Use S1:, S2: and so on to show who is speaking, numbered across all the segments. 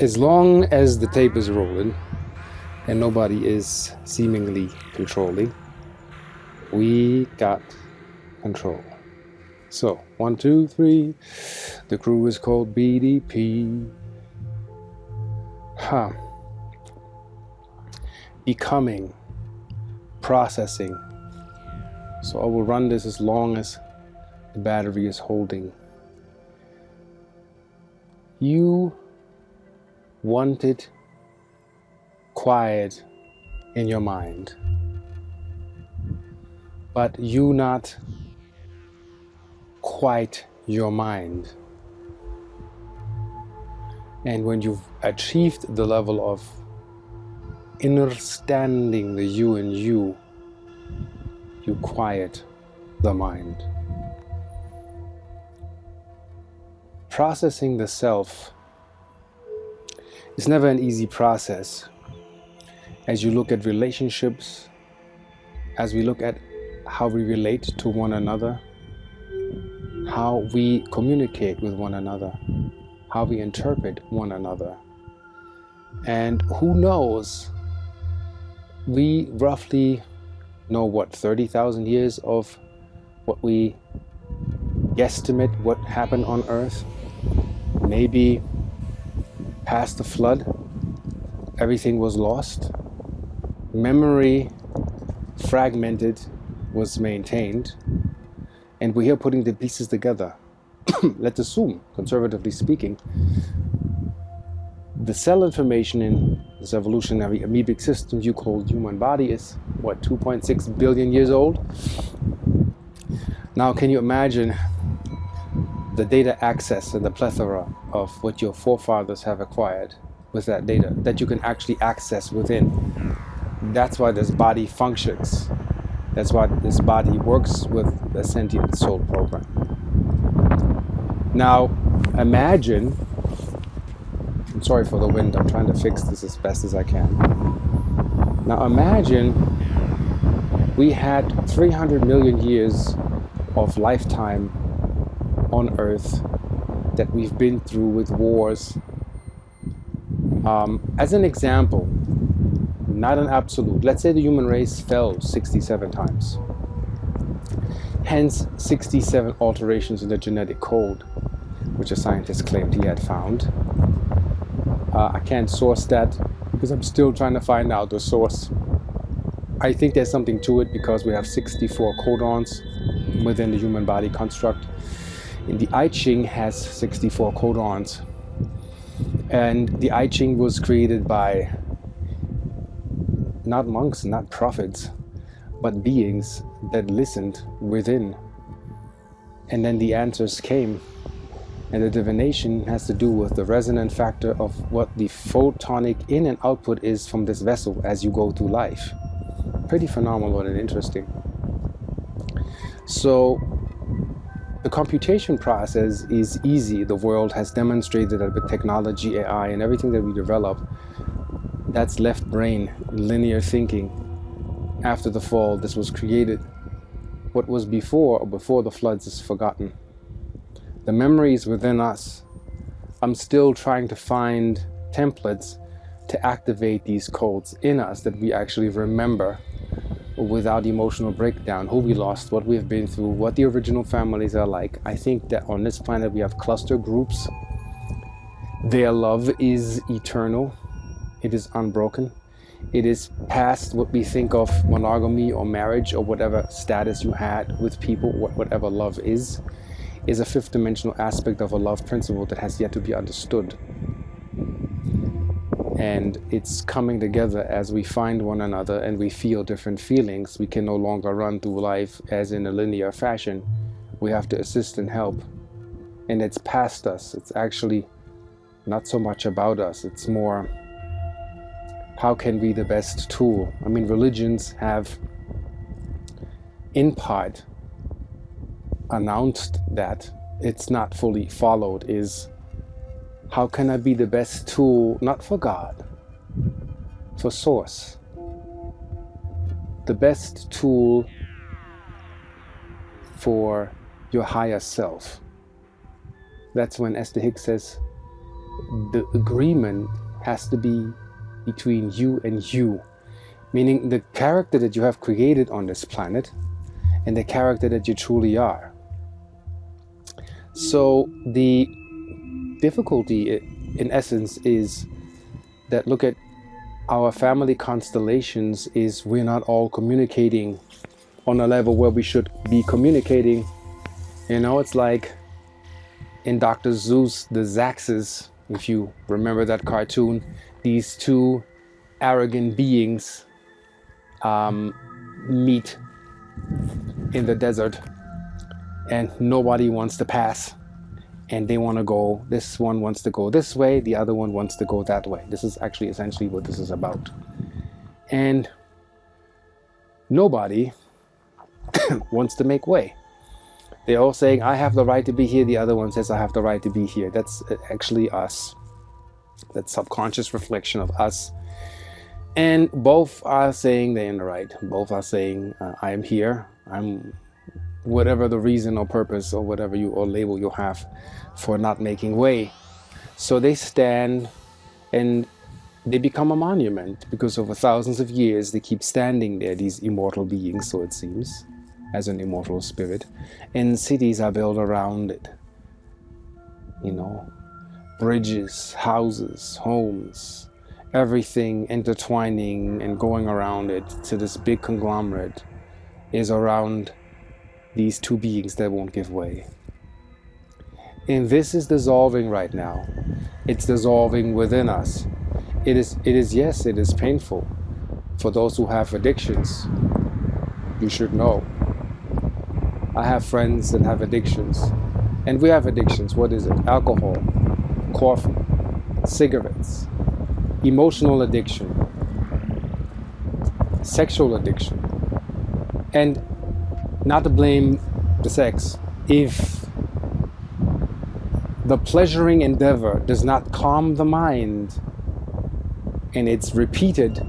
S1: As long as the tape is rolling and nobody is seemingly controlling, we got control. So, 1, 2, 3. The crew is called BDP. Becoming, processing. So I will run this as long as the battery is holding. You wanted quiet in your mind, but you not quite your mind. And when you've achieved the level of understanding the you in you, you quiet the mind. Processing the self is never an easy process. As you look at relationships, as we look at how we relate to one another, how we communicate with one another, how we interpret one another. And who knows, we roughly know 30,000 years of what we guesstimate what happened on Earth. Maybe past the flood, everything was lost. Memory fragmented was maintained. And we're here putting the pieces together. Let's assume, conservatively speaking, the cell information in this evolutionary amoebic system you call human body is, 2.6 billion years old? Now, can you imagine the data access and the plethora of what your forefathers have acquired with that data that you can actually access within? That's why this body functions. That's why this body works with the sentient soul program. Now, imagine, I'm sorry for the wind, I'm trying to fix this as best as I can. Now imagine we had 300 million years of lifetime on Earth that we've been through with wars. As an example, not an absolute, let's say the human race fell 67 times. Hence 67 alterations in the genetic code, which a scientist claimed he had found. I can't source that because I'm still trying to find out the source. I think there's something to it because we have 64 codons within the human body construct. And the I Ching has 64 codons. And the I Ching was created by not monks, not prophets, but beings that listened within. And then the answers came. And the divination has to do with the resonant factor of what the photonic in and output is from this vessel as you go through life. Pretty phenomenal and interesting. So the computation process is easy. The world has demonstrated that with technology, AI, and everything that we develop, that's left brain, linear thinking. After the fall, this was created. What was before or before the floods is forgotten. The memories within us, I'm still trying to find templates to activate these codes in us that we actually remember without emotional breakdown, who we lost, what we've been through, what the original families are like. I think that on this planet we have cluster groups. Their love is eternal. It is unbroken. It is past what we think of monogamy or marriage or whatever status you had with people, whatever love is a fifth dimensional aspect of a love principle that has yet to be understood. And it's coming together as we find one another and we feel different feelings. We can no longer run through life as in a linear fashion. We have to assist and help. And it's past us. It's actually not so much about us. It's more, how can we be the best tool? I mean, religions have, in part, announced that. It's not fully followed. Is how can I be the best tool, not for God, for Source, the best tool for your higher self. That's when Esther Hicks says, the agreement has to be between you and you, meaning the character that you have created on this planet and the character that you truly are. So the difficulty in essence is that, look at our family constellations, is we're not all communicating on a level where we should be communicating. You know, it's like in Dr. Seuss, the Zaxxes, if you remember that cartoon, these two arrogant beings meet in the desert and nobody wants to pass, and they want to go, this one wants to go this way, the other one wants to go that way. This is actually essentially what this is about. And nobody wants to make way. They're all saying, I have the right to be here. The other one says, I have the right to be here. That's actually us. That subconscious reflection of us. And both are saying they're in the right. Both are saying, I am here. I'm whatever the reason or purpose or whatever you or label you have for not making way. So they stand and they become a monument, because over thousands of years they keep standing there, these immortal beings, so it seems, as an immortal spirit, and cities are built around it. You know, bridges, houses, homes, everything intertwining and going around it to this big conglomerate is around these two beings that won't give way. And this is dissolving right now. It's dissolving within us. It is, yes, it is painful. For those who have addictions, you should know. I have friends that have addictions. And we have addictions. What is it? Alcohol, coffee, cigarettes, emotional addiction, sexual addiction. And not to blame the sex, if the pleasuring endeavor does not calm the mind and it's repeated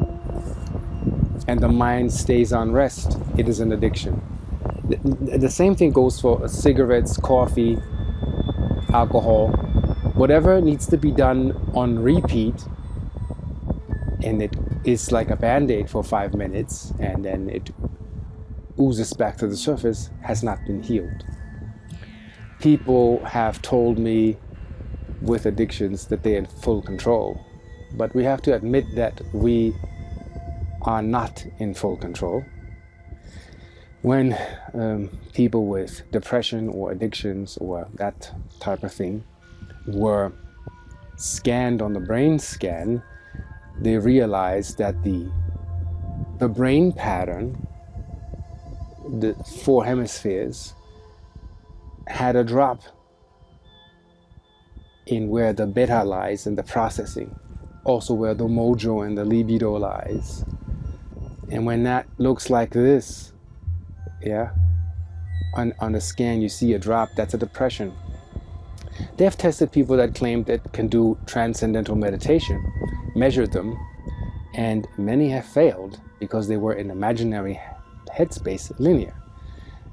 S1: and the mind stays on rest, it is an addiction. The same thing goes for cigarettes, coffee, alcohol, whatever needs to be done on repeat, and it is like a band-aid for 5 minutes and then it oozes back to the surface, has not been healed. People have told me with addictions that they're in full control, but we have to admit that we are not in full control. When people with depression or addictions or that type of thing were scanned on the brain scan, they realized that the brain pattern, the 4 hemispheres, had a drop in where the beta lies in the processing, also where the mojo and the libido lies. And when that looks like this, yeah, on the scan you see a drop, that's a depression. They have tested people that claim that can do transcendental meditation, measured them, and many have failed because they were in imaginary headspace, linear.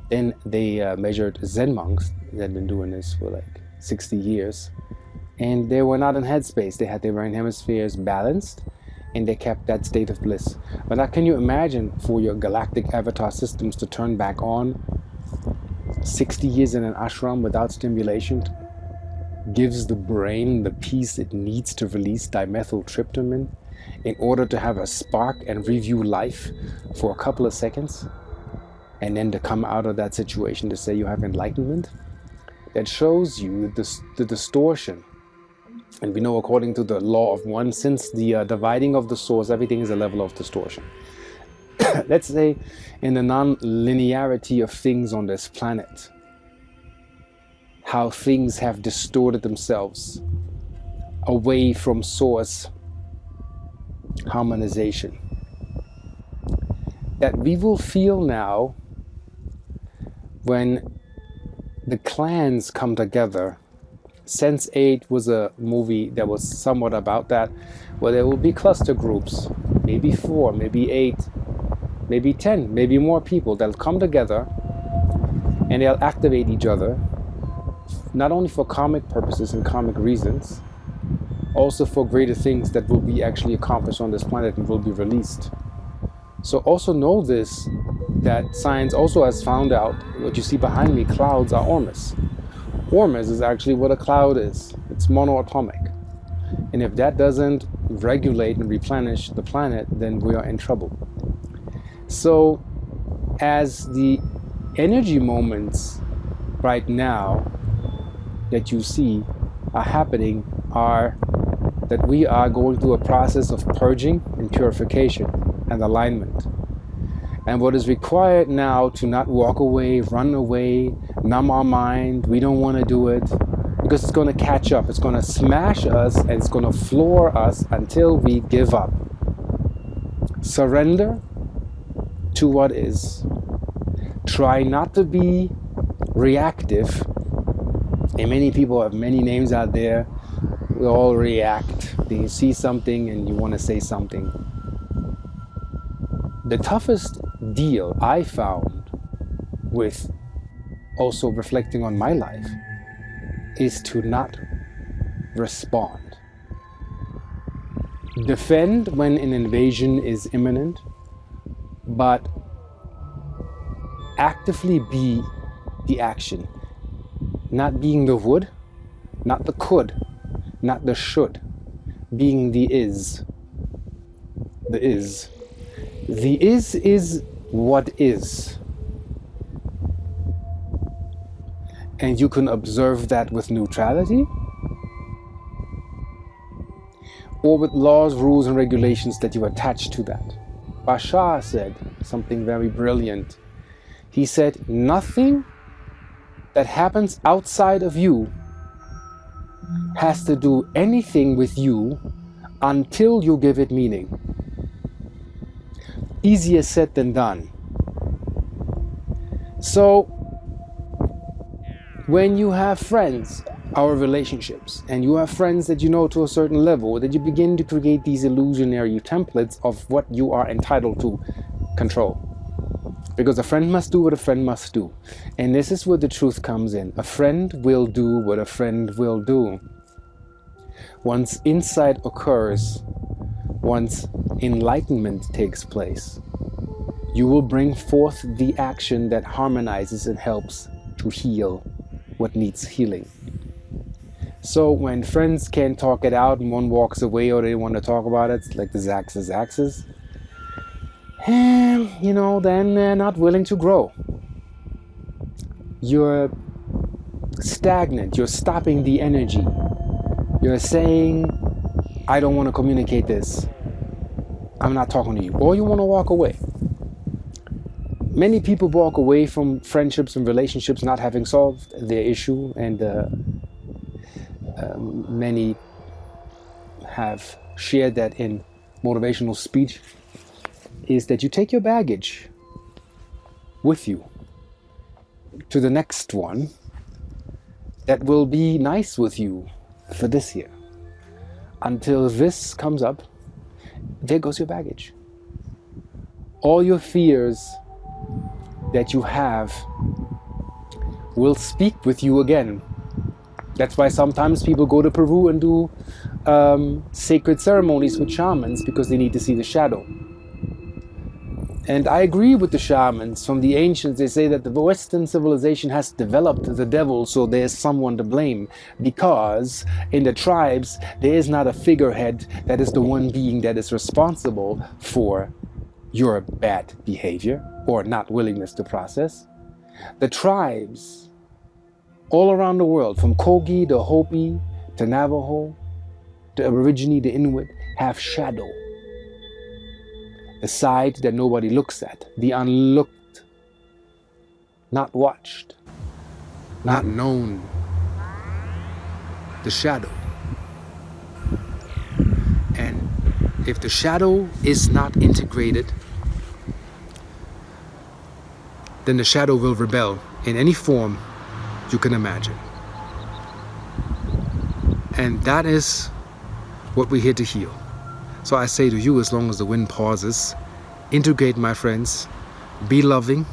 S1: Then they measured Zen monks that had been doing this for like 60 years, and they were not in headspace. They had their brain hemispheres balanced and they kept that state of bliss. But now can you imagine for your galactic avatar systems to turn back on 60 years in an ashram without stimulation gives the brain the peace it needs to release dimethyltryptamine in order to have a spark and review life for a couple of seconds, and then to come out of that situation to say you have enlightenment? That shows you the distortion. And we know, according to the law of one, since the dividing of the source, everything is a level of distortion. Let's say in the non-linearity of things on this planet, how things have distorted themselves away from source harmonization, that we will feel now when the clans come together. Sense8 was a movie that was somewhat about that, where there will be cluster groups, maybe 4, maybe 8, maybe 10, maybe more people that'll come together and they'll activate each other, not only for karmic purposes and karmic reasons, also for greater things that will be actually accomplished on this planet and will be released. So also know this, that science also has found out, what you see behind me, clouds are Ormus. Ormus is actually what a cloud is. It's monoatomic. And if that doesn't regulate and replenish the planet, then we are in trouble. So as the energy moments right now that you see are happening are that we are going through a process of purging and purification and alignment. And what is required now to not walk away, run away, numb our mind, we don't want to do it, because it's going to catch up, it's going to smash us, and it's going to floor us until we give up. Surrender to what is. Try not to be reactive. And many people have many names out there. We all react. You see something and you want to say something. The toughest deal I found with also reflecting on my life is to not respond. Defend when an invasion is imminent, but actively be the action. Not being the would, not the could, not the should. Being the is. The is. The is what is. And you can observe that with neutrality or with laws, rules, and regulations that you attach to that. Bashar said something very brilliant. He said, nothing that happens outside of you has to do anything with you until you give it meaning. Easier said than done. So, when you have friends, our relationships, and you have friends that you know to a certain level, that you begin to create these illusionary templates of what you are entitled to control. Because a friend must do what a friend must do. And this is where the truth comes in. A friend will do what a friend will do. Once insight occurs, once enlightenment takes place, you will bring forth the action that harmonizes and helps to heal what needs healing. So when friends can't talk it out and one walks away or they want to talk about it, like the Zaxes, then they're not willing to grow. You're stagnant, you're stopping the energy. You're saying, I don't want to communicate this. I'm not talking to you. Or you want to walk away. Many people walk away from friendships and relationships not having solved their issue, and many have shared that in motivational speech, is that you take your baggage with you to the next one that will be nice with you for this year. Until this comes up, there goes your baggage. All your fears that you have will speak with you again. That's why sometimes people go to Peru and do sacred ceremonies with shamans, because they need to see the shadow. And I agree with the shamans from the ancients. They say that the Western civilization has developed the devil, so there's someone to blame, because in the tribes there is not a figurehead that is the one being that is responsible for your bad behavior or not willingness to process. The tribes all around the world, from Kogi to Hopi to Navajo to Aborigine to Inuit, have shadow. A side that nobody looks at, the unlooked, not watched, not known, the shadow. And if the shadow is not integrated, then the shadow will rebel in any form you can imagine. And that is what we're here to heal. So I say to you, as long as the wind pauses, integrate, my friends, be loving,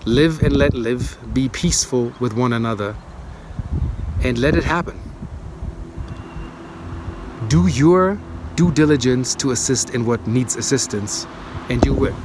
S1: live and let live, be peaceful with one another, and let it happen. Do your due diligence to assist in what needs assistance, and you will.